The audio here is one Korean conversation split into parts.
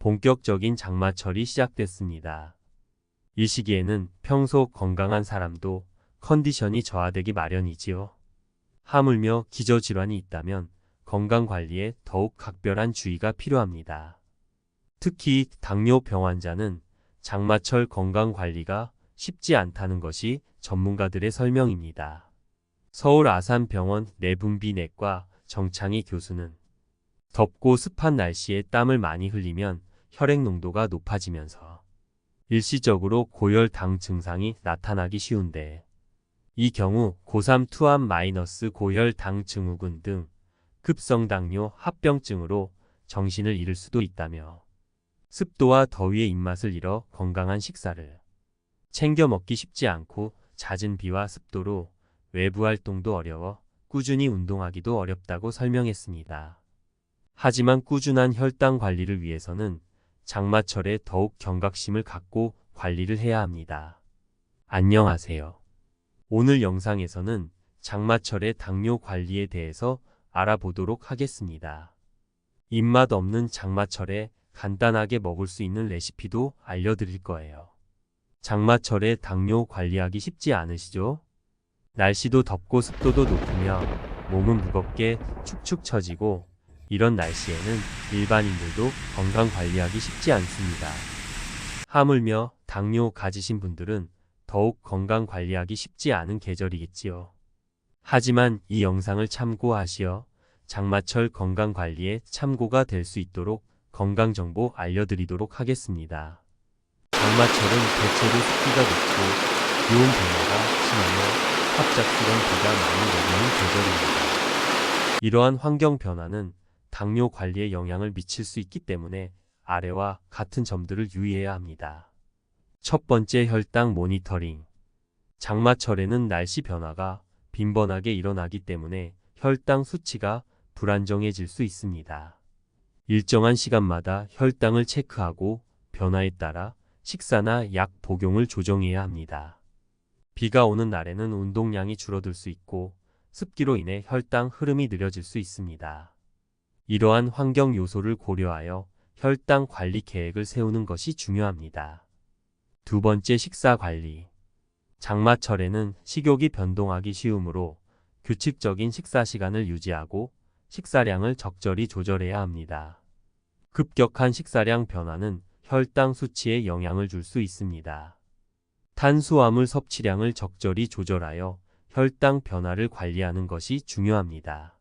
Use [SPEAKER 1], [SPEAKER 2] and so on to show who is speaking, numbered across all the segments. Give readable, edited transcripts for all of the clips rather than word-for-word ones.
[SPEAKER 1] 본격적인 장마철이 시작됐습니다. 이 시기에는 평소 건강한 사람도 컨디션이 저하되기 마련이지요. 하물며 기저질환이 있다면 건강관리에 더욱 각별한 주의가 필요합니다. 특히 당뇨병 환자는 장마철 건강관리가 쉽지 않다는 것이 전문가들의 설명입니다. 서울 아산병원 내분비내과 정창희 교수는 덥고 습한 날씨에 땀을 많이 흘리면 혈액 농도가 높아지면서 일시적으로 고혈당 증상이 나타나기 쉬운데, 이 경우 고3 투합 마이너스 고혈당 증후군 등 급성당뇨 합병증으로 정신을 잃을 수도 있다며, 습도와 더위의 입맛을 잃어 건강한 식사를 챙겨 먹기 쉽지 않고 잦은 비와 습도로 외부 활동도 어려워 꾸준히 운동하기도 어렵다고 설명했습니다. 하지만 꾸준한 혈당 관리를 위해서는 장마철에 더욱 경각심을 갖고 관리를 해야 합니다. 안녕하세요. 오늘 영상에서는 장마철의 당뇨 관리에 대해서 알아보도록 하겠습니다. 입맛 없는 장마철에 간단하게 먹을 수 있는 레시피도 알려드릴 거예요. 장마철에 당뇨 관리하기 쉽지 않으시죠? 날씨도 덥고 습도도 높으며 몸은 무겁게 축축 처지고, 이런 날씨에는 일반인들도 건강 관리하기 쉽지 않습니다. 하물며 당뇨 가지신 분들은 더욱 건강 관리하기 쉽지 않은 계절이겠지요. 하지만 이 영상을 참고하시어 장마철 건강 관리에 참고가 될 수 있도록 건강 정보 알려드리도록 하겠습니다. 장마철은 대체로 습기가 높고 기온 변화가 심하며 갑작스런 비가 많이 내리는 계절입니다. 이러한 환경 변화는 당뇨 관리에 영향을 미칠 수 있기 때문에 아래와 같은 점들을 유의해야 합니다. 첫 번째, 혈당 모니터링. 장마철에는 날씨 변화가 빈번하게 일어나기 때문에 혈당 수치가 불안정해질 수 있습니다. 일정한 시간마다 혈당을 체크하고 변화에 따라 식사나 약 복용을 조정해야 합니다. 비가 오는 날에는 운동량이 줄어들 수 있고 습기로 인해 혈당 흐름이 느려질 수 있습니다. 이러한 환경 요소를 고려하여 혈당 관리 계획을 세우는 것이 중요합니다. 두 번째, 식사 관리. 장마철에는 식욕이 변동하기 쉬우므로 규칙적인 식사 시간을 유지하고 식사량을 적절히 조절해야 합니다. 급격한 식사량 변화는 혈당 수치에 영향을 줄 수 있습니다. 탄수화물 섭취량을 적절히 조절하여 혈당 변화를 관리하는 것이 중요합니다.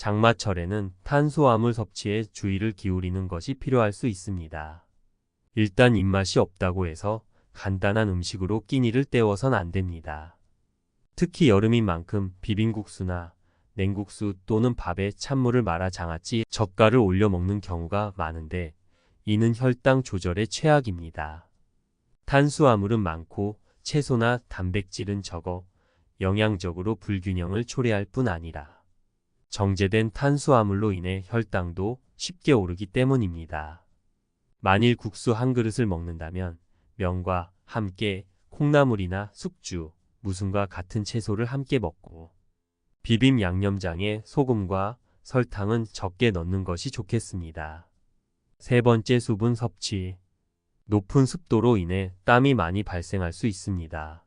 [SPEAKER 1] 장마철에는 탄수화물 섭취에 주의를 기울이는 것이 필요할 수 있습니다. 일단 입맛이 없다고 해서 간단한 음식으로 끼니를 때워선 안 됩니다. 특히 여름인 만큼 비빔국수나 냉국수 또는 밥에 찬물을 말아 장아찌, 젓갈을 올려 먹는 경우가 많은데, 이는 혈당 조절에 최악입니다. 탄수화물은 많고 채소나 단백질은 적어 영양적으로 불균형을 초래할 뿐 아니라 정제된 탄수화물로 인해 혈당도 쉽게 오르기 때문입니다. 만일 국수 한 그릇을 먹는다면 면과 함께 콩나물이나 숙주, 무순과 같은 채소를 함께 먹고, 비빔 양념장에 소금과 설탕은 적게 넣는 것이 좋겠습니다. 세 번째, 수분 섭취. 높은 습도로 인해 땀이 많이 발생할 수 있습니다.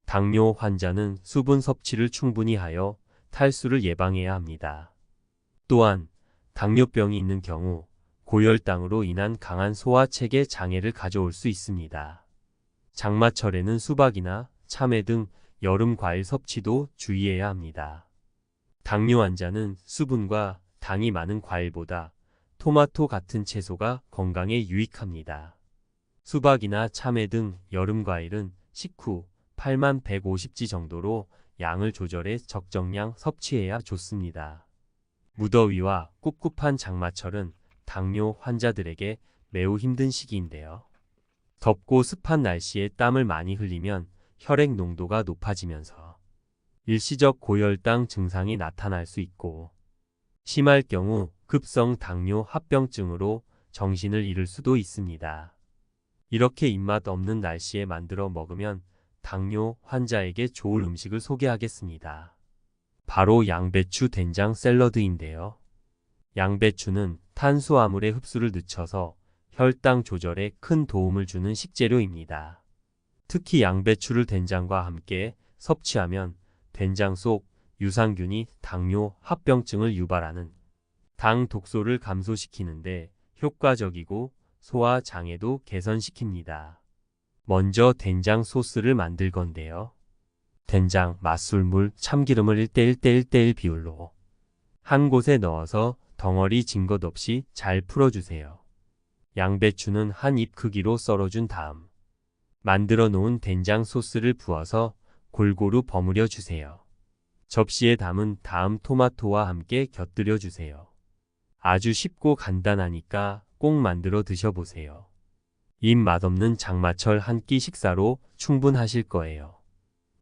[SPEAKER 1] 당뇨 환자는 수분 섭취를 충분히 하여 탈수를 예방해야 합니다. 또한 당뇨병이 있는 경우 고혈당으로 인한 강한 소화체계 장애를 가져올 수 있습니다. 장마철에는 수박이나 참외 등 여름 과일 섭취도 주의해야 합니다. 당뇨 환자는 수분과 당이 많은 과일보다 토마토 같은 채소가 건강에 유익합니다. 수박이나 참외 등 여름 과일은 식후 8,150지 정도로 양을 조절해 적정량 섭취해야 좋습니다. 무더위와 꿉꿉한 장마철은 당뇨 환자들에게 매우 힘든 시기인데요. 덥고 습한 날씨에 땀을 많이 흘리면 혈액 농도가 높아지면서 일시적 고혈당 증상이 나타날 수 있고, 심할 경우 급성 당뇨 합병증으로 정신을 잃을 수도 있습니다. 이렇게 입맛 없는 날씨에 만들어 먹으면 당뇨 환자에게 좋을 음식을 소개하겠습니다. 바로 양배추 된장 샐러드인데요. 양배추는 탄수화물의 흡수를 늦춰서 혈당 조절에 큰 도움을 주는 식재료입니다. 특히 양배추를 된장과 함께 섭취하면 된장 속 유산균이 당뇨, 합병증을 유발하는 당 독소를 감소시키는데 효과적이고 소화 장애도 개선시킵니다. 먼저 된장 소스를 만들 건데요. 된장, 맛술물, 참기름을 1대1대1대1 비율로 한 곳에 넣어서 덩어리 진 것 없이 잘 풀어주세요. 양배추는 한 입 크기로 썰어준 다음 만들어 놓은 된장 소스를 부어서 골고루 버무려 주세요. 접시에 담은 다음 토마토와 함께 곁들여 주세요. 아주 쉽고 간단하니까 꼭 만들어 드셔보세요. 입 맛없는 장마철 한 끼 식사로 충분하실 거예요.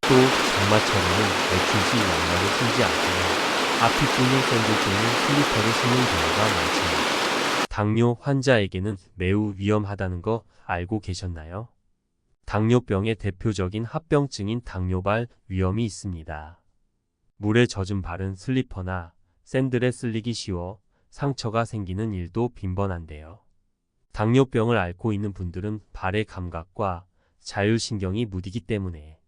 [SPEAKER 1] 또 장마철에는 외출시 양말을 신지 않고요. 앞이 뚫린 샌들 또는 슬리퍼를 신는 경우가 많죠. 당뇨 환자에게는 매우 위험하다는 거 알고 계셨나요? 당뇨병의 대표적인 합병증인 당뇨발 위험이 있습니다. 물에 젖은 발은 슬리퍼나 샌들에 쓸리기 쉬워 상처가 생기는 일도 빈번한데요. 당뇨병을 앓고 있는 분들은 발의 감각과 자율신경이 무디기 때문에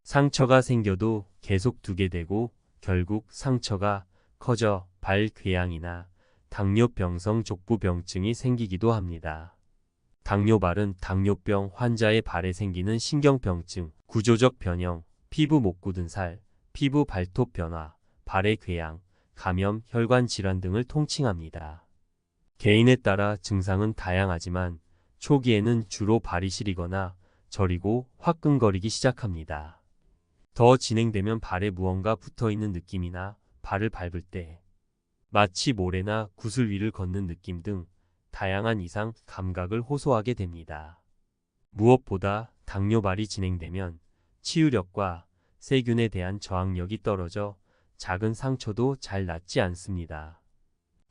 [SPEAKER 1] 상처가 생겨도 계속 두게 되고 결국 상처가 커져 발궤양이나 당뇨병성 족부병증이 생기기도 합니다. 당뇨발은 당뇨병 환자의 발에 생기는 신경병증, 구조적 변형, 피부 못 굳은 살, 피부 발톱 변화, 발의 궤양, 감염, 혈관 질환 등을 통칭합니다. 개인에 따라 증상은 다양하지만 초기에는 주로 발이 시리거나 저리고 화끈거리기 시작합니다. 더 진행되면 발에 무언가 붙어있는 느낌이나 발을 밟을 때 마치 모래나 구슬 위를 걷는 느낌 등 다양한 이상 감각을 호소하게 됩니다. 무엇보다 당뇨발이 진행되면 치유력과 세균에 대한 저항력이 떨어져 작은 상처도 잘 낫지 않습니다.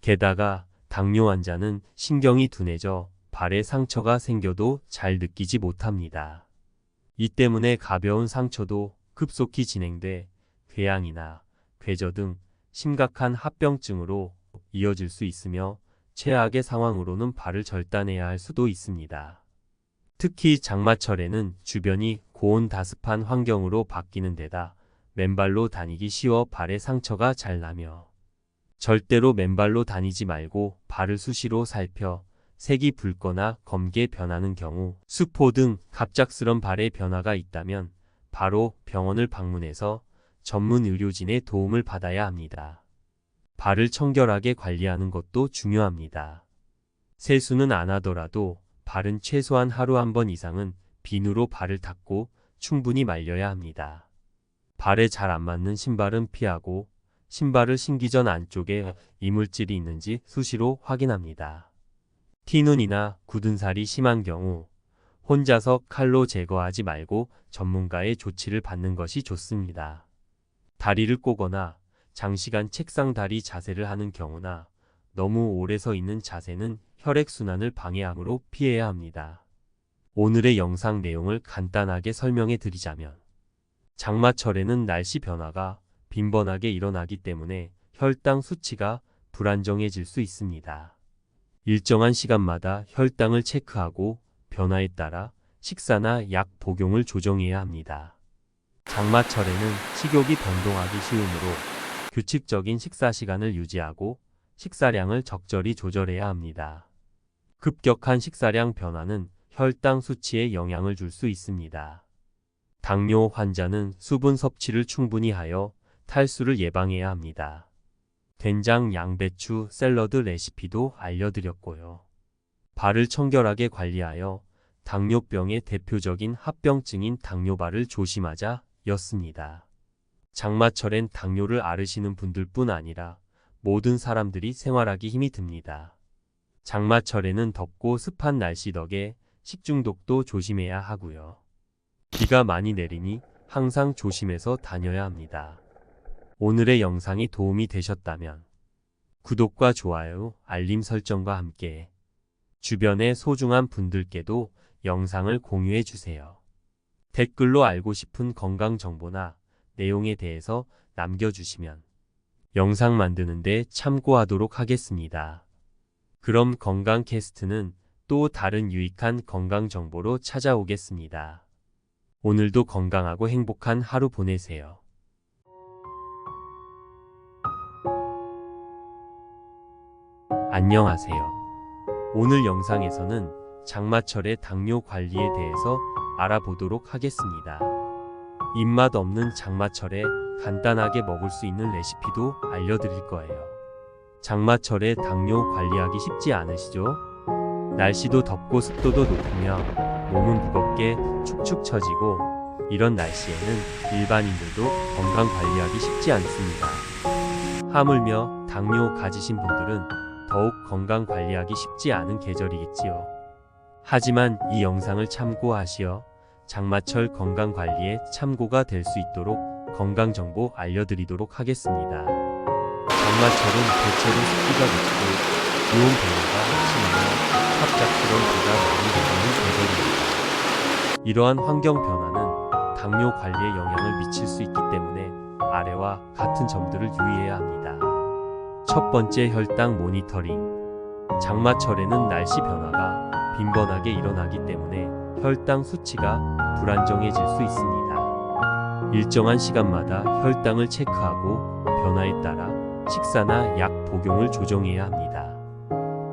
[SPEAKER 1] 게다가 당뇨 환자는 신경이 둔해져 발에 상처가 생겨도 잘 느끼지 못합니다. 이 때문에 가벼운 상처도 급속히 진행돼 궤양이나 궤저 등 심각한 합병증으로 이어질 수 있으며 최악의 상황으로는 발을 절단해야 할 수도 있습니다. 특히 장마철에는 주변이 고온다습한 환경으로 바뀌는 데다 맨발로 다니기 쉬워 발에 상처가 잘 나며 절대로 맨발로 다니지 말고 발을 수시로 살펴 색이 붉거나 검게 변하는 경우, 수포 등 갑작스런 발의 변화가 있다면 바로 병원을 방문해서 전문 의료진의 도움을 받아야 합니다. 발을 청결하게 관리하는 것도 중요합니다. 세수는 안 하더라도 발은 최소한 하루 한 번 이상은 비누로 발을 닦고 충분히 말려야 합니다. 발에 잘 안 맞는 신발은 피하고 신발을 신기 전 안쪽에 이물질이 있는지 수시로 확인합니다. 티눈이나 굳은 살이 심한 경우 혼자서 칼로 제거하지 말고 전문가의 조치를 받는 것이 좋습니다. 다리를 꼬거나 장시간 책상 다리 자세를 하는 경우나 너무 오래 서 있는 자세는 혈액순환을 방해하므로 피해야 합니다. 오늘의 영상 내용을 간단하게 설명해 드리자면 장마철에는 날씨 변화가 빈번하게 일어나기 때문에 혈당 수치가 불안정해질 수 있습니다. 일정한 시간마다 혈당을 체크하고 변화에 따라 식사나 약 복용을 조정해야 합니다. 장마철에는 식욕이 변동하기 쉬우므로 규칙적인 식사 시간을 유지하고 식사량을 적절히 조절해야 합니다. 급격한 식사량 변화는 혈당 수치에 영향을 줄 수 있습니다. 당뇨 환자는 수분 섭취를 충분히 하여 탈수를 예방해야 합니다. 된장, 양배추, 샐러드 레시피도 알려드렸고요. 발을 청결하게 관리하여 당뇨병의 대표적인 합병증인 당뇨발을 조심하자 였습니다. 장마철엔 당뇨를 앓으시는 분들뿐 아니라 모든 사람들이 생활하기 힘이 듭니다. 장마철에는 덥고 습한 날씨 덕에 식중독도 조심해야 하고요. 비가 많이 내리니 항상 조심해서 다녀야 합니다. 오늘의 영상이 도움이 되셨다면 구독과 좋아요, 알림 설정과 함께 주변의 소중한 분들께도 영상을 공유해 주세요. 댓글로 알고 싶은 건강 정보나 내용에 대해서 남겨주시면 영상 만드는데 참고하도록 하겠습니다. 그럼 건강 캐스트는 또 다른 유익한 건강 정보로 찾아오겠습니다. 오늘도 건강하고 행복한 하루 보내세요. 안녕하세요. 오늘 영상에서는 장마철의 당뇨 관리에 대해서 알아보도록 하겠습니다. 입맛 없는 장마철에 간단하게 먹을 수 있는 레시피도 알려드릴 거예요. 장마철에 당뇨 관리하기 쉽지 않으시죠? 날씨도 덥고 습도도 높으며 몸은 무겁게 축축 처지고 이런 날씨에는 일반인들도 건강 관리하기 쉽지 않습니다. 하물며 당뇨 가지신 분들은 더욱 건강 관리하기 쉽지 않은 계절이겠지요. 하지만 이 영상을 참고하시어 장마철 건강 관리에 참고가 될 수 있도록 건강 정보 알려드리도록 하겠습니다. 장마철은 대체로 습기가 높고 기온 변화가 심하며 갑작스러운 비가 많이 내리는 계절입니다. 이러한 환경 변화는 당뇨 관리에 영향을 미칠 수 있기 때문에 아래와 같은 점들을 유의해야 합니다. 첫 번째, 혈당 모니터링. 장마철에는 날씨 변화가 빈번하게 일어나기 때문에 혈당 수치가 불안정해질 수 있습니다. 일정한 시간마다 혈당을 체크하고 변화에 따라 식사나 약 복용을 조정해야 합니다.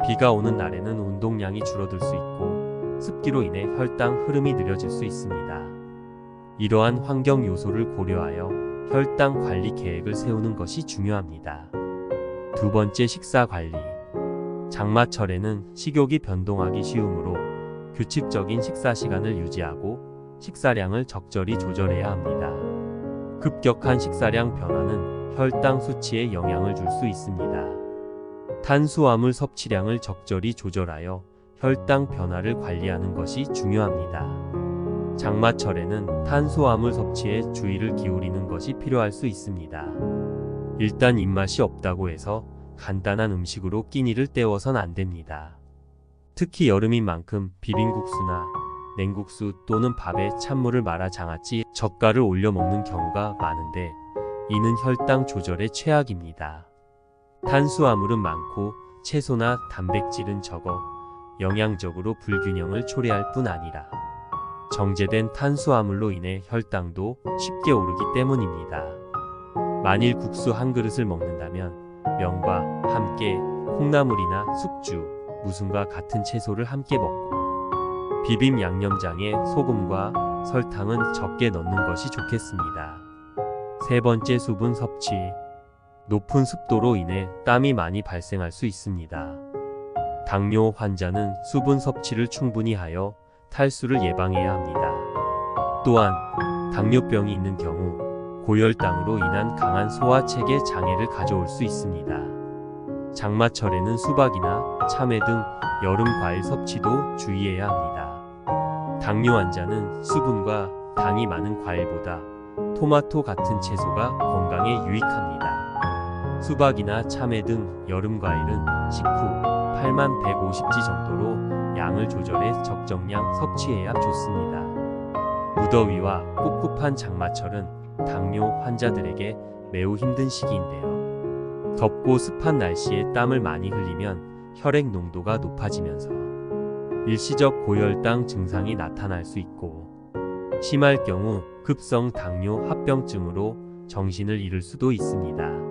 [SPEAKER 1] 비가 오는 날에는 운동량이 줄어들 수 있고 습기로 인해 혈당 흐름이 느려질 수 있습니다. 이러한 환경 요소를 고려하여 혈당 관리 계획을 세우는 것이 중요합니다. 두 번째, 식사 관리. 장마철에는 식욕이 변동하기 쉬우므로 규칙적인 식사 시간을 유지하고 식사량을 적절히 조절해야 합니다. 급격한 식사량 변화는 혈당 수치에 영향을 줄 수 있습니다. 탄수화물 섭취량을 적절히 조절하여 혈당 변화를 관리하는 것이 중요합니다. 장마철에는 탄수화물 섭취에 주의를 기울이는 것이 필요할 수 있습니다. 일단 입맛이 없다고 해서 간단한 음식으로 끼니를 때워선 안 됩니다. 특히 여름인 만큼 비빔국수나 냉국수 또는 밥에 찬물을 말아 장아찌, 젓갈을 올려 먹는 경우가 많은데 이는 혈당 조절에 최악입니다. 탄수화물은 많고 채소나 단백질은 적어 영양적으로 불균형을 초래할 뿐 아니라 정제된 탄수화물로 인해 혈당도 쉽게 오르기 때문입니다. 만일 국수 한 그릇을 먹는다면 면과 함께 콩나물이나 숙주, 무순과 같은 채소를 함께 먹고 비빔 양념장에 소금과 설탕은 적게 넣는 것이 좋겠습니다. 세 번째, 수분 섭취. 높은 습도로 인해 땀이 많이 발생할 수 있습니다. 당뇨 환자는 수분 섭취를 충분히 하여 탈수를 예방해야 합니다. 또한 당뇨병이 있는 경우 고혈당으로 인한 강한 소화체계 장애를 가져올 수 있습니다. 장마철에는 수박이나 참외 등 여름 과일 섭취도 주의해야 합니다. 당뇨 환자는 수분과 당이 많은 과일보다 토마토 같은 채소가 건강에 유익합니다. 수박이나 참외 등 여름 과일은 식후 8150지 정도로 양을 조절해 적정량 섭취해야 좋습니다. 무더위와 꿉꿉한 장마철은 당뇨 환자들에게 매우 힘든 시기인데요. 덥고 습한 날씨에 땀을 많이 흘리면 혈액 농도가 높아지면서 일시적 고혈당 증상이 나타날 수 있고 심할 경우 급성 당뇨 합병증으로 정신을 잃을 수도 있습니다.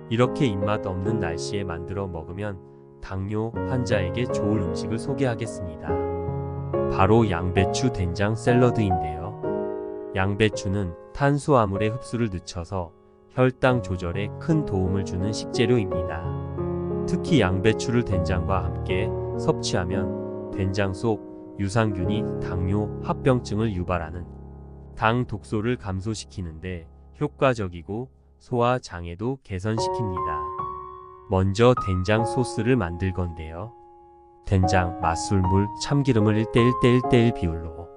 [SPEAKER 1] 이렇게 입맛 없는 날씨에 만들어 먹으면 당뇨 환자에게 좋을 음식을 소개하겠습니다. 바로 양배추 된장 샐러드인데요. 양배추는 탄수화물의 흡수를 늦춰서 혈당 조절에 큰 도움을 주는 식재료입니다. 특히 양배추를 된장과 함께 섭취하면 된장 속 유산균이 당뇨 합병증을 유발하는 당 독소를 감소시키는데 효과적이고 소화 장애도 개선시킵니다. 먼저 된장 소스를 만들 건데요. 된장, 맛술, 물, 참기름을 1:1:1:1 비율로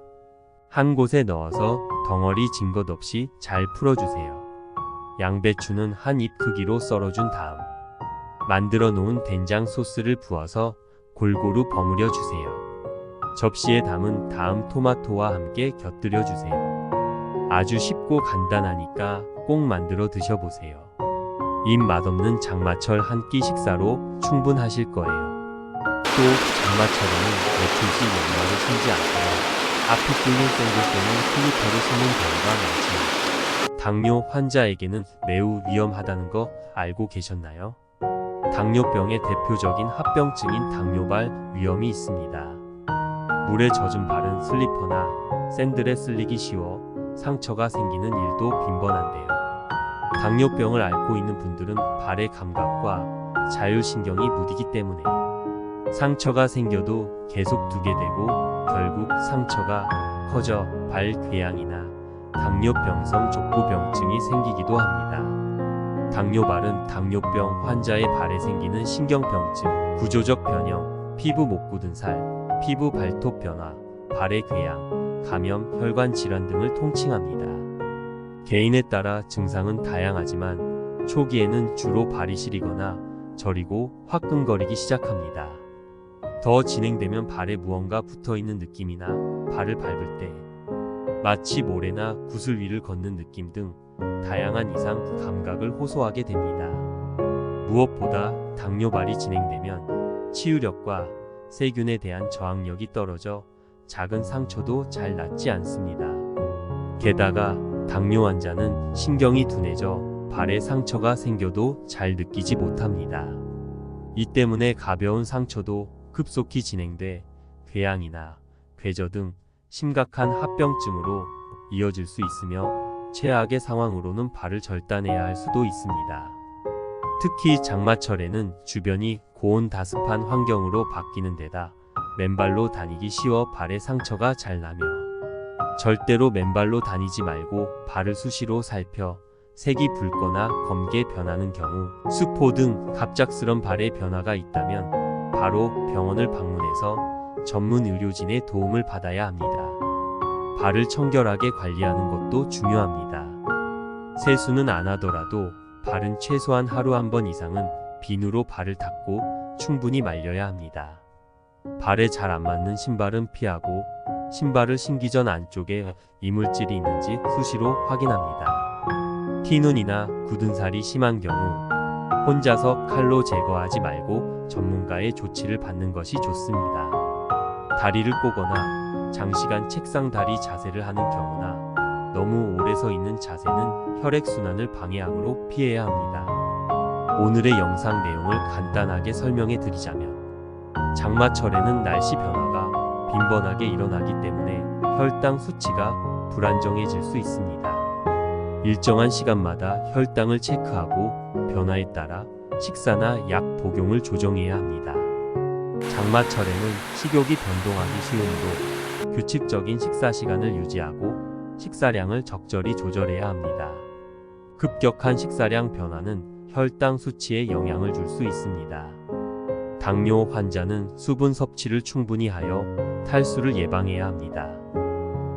[SPEAKER 1] 한 곳에 넣어서 덩어리 진 것 없이 잘 풀어주세요. 양배추는 한 입 크기로 썰어준 다음 만들어 놓은 된장 소스를 부어서 골고루 버무려 주세요. 접시에 담은 다음 토마토와 함께 곁들여 주세요. 아주 쉽고 간단하니까 꼭 만들어 드셔보세요. 입 맛없는 장마철 한 끼 식사로 충분하실 거예요. 또 장마철에는 외출 시 양말을 신지 않거나 앞이 뚫린 샌들 또는 슬리퍼를 신는 경우가 많지요. 당뇨 환자에게는 매우 위험하다는 거 알고 계셨나요? 당뇨병의 대표적인 합병증인 당뇨발 위험이 있습니다. 물에 젖은 발은 슬리퍼나 샌들에 쓸리기 쉬워 상처가 생기는 일도 빈번한데요. 당뇨병을 앓고 있는 분들은 발의 감각과 자율신경이 무디기 때문에 상처가 생겨도 계속 두게 되고 결국 상처가 커져 발 궤양이나 당뇨병성 족부병증이 생기기도 합니다. 당뇨발은 당뇨병 환자의 발에 생기는 신경병증, 구조적 변형, 피부 못 굳은 살, 피부 발톱 변화, 발의 궤양, 감염, 혈관 질환 등을 통칭합니다. 개인에 따라 증상은 다양하지만 초기에는 주로 발이 시리거나 저리고 화끈거리기 시작합니다. 더 진행되면 발에 무언가 붙어있는 느낌이나 발을 밟을 때 마치 모래나 구슬 위를 걷는 느낌 등 다양한 이상 감각을 호소하게 됩니다. 무엇보다 당뇨발이 진행되면 치유력과 세균에 대한 저항력이 떨어져 작은 상처도 잘 낫지 않습니다. 게다가 당뇨 환자는 신경이 둔해져 발에 상처가 생겨도 잘 느끼지 못합니다. 이 때문에 가벼운 상처도 급속히 진행돼 궤양이나 궤저 등 심각한 합병증으로 이어질 수 있으며 최악의 상황으로는 발을 절단해야 할 수도 있습니다. 특히 장마철에는 주변이 고온다습한 환경으로 바뀌는 데다 맨발로 다니기 쉬워 발에 상처가 잘 나며 절대로 맨발로 다니지 말고 발을 수시로 살펴 색이 붉거나 검게 변하는 경우, 수포 등 갑작스런 발의 변화가 있다면 바로 병원을 방문해서 전문 의료진의 도움을 받아야 합니다. 발을 청결하게 관리하는 것도 중요합니다. 세수는 안 하더라도 발은 최소한 하루 한 번 이상은 비누로 발을 닦고 충분히 말려야 합니다. 발에 잘 안 맞는 신발은 피하고 신발을 신기 전 안쪽에 이물질이 있는지 수시로 확인합니다. 티눈이나 굳은 살이 심한 경우 혼자서 칼로 제거하지 말고 전문가의 조치를 받는 것이 좋습니다. 다리를 꼬거나 장시간 책상 다리 자세를 하는 경우나 너무 오래 서 있는 자세는 혈액순환을 방해하므로 피해야 합니다. 오늘의 영상 내용을 간단하게 설명해 드리자면 장마철에는 날씨 변화가 빈번하게 일어나기 때문에 혈당 수치가 불안정해질 수 있습니다. 일정한 시간마다 혈당을 체크하고 변화에 따라 식사나 약 복용을 조정해야 합니다. 장마철에는 식욕이 변동하기 쉬우므로 규칙적인 식사 시간을 유지하고 식사량을 적절히 조절해야 합니다. 급격한 식사량 변화는 혈당 수치에 영향을 줄 수 있습니다. 당뇨 환자는 수분 섭취를 충분히 하여 탈수를 예방해야 합니다.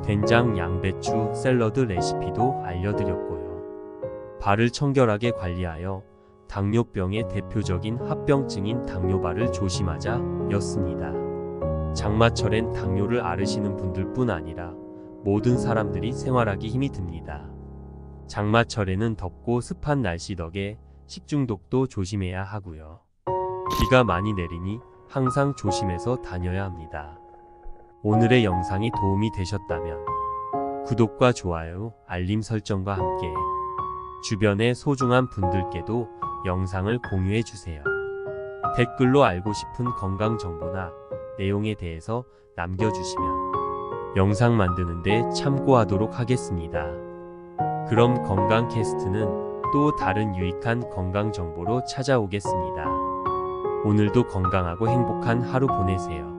[SPEAKER 1] 된장, 양배추, 샐러드 레시피도 알려드렸고요. 발을 청결하게 관리하여 당뇨병의 대표적인 합병증인 당뇨발을 조심하자 였습니다. 장마철엔 당뇨를 앓으시는 분들뿐 아니라 모든 사람들이 생활하기 힘이 듭니다. 장마철에는 덥고 습한 날씨 덕에 식중독도 조심해야 하고요. 비가 많이 내리니 항상 조심해서 다녀야 합니다. 오늘의 영상이 도움이 되셨다면 구독과 좋아요, 알림 설정과 함께 주변의 소중한 분들께도 영상을 공유해 주세요. 댓글로 알고 싶은 건강 정보나 내용에 대해서 남겨주시면 영상 만드는데 참고하도록 하겠습니다. 그럼 건강 캐스트는 또 다른 유익한 건강 정보로 찾아오겠습니다. 오늘도 건강하고 행복한 하루 보내세요.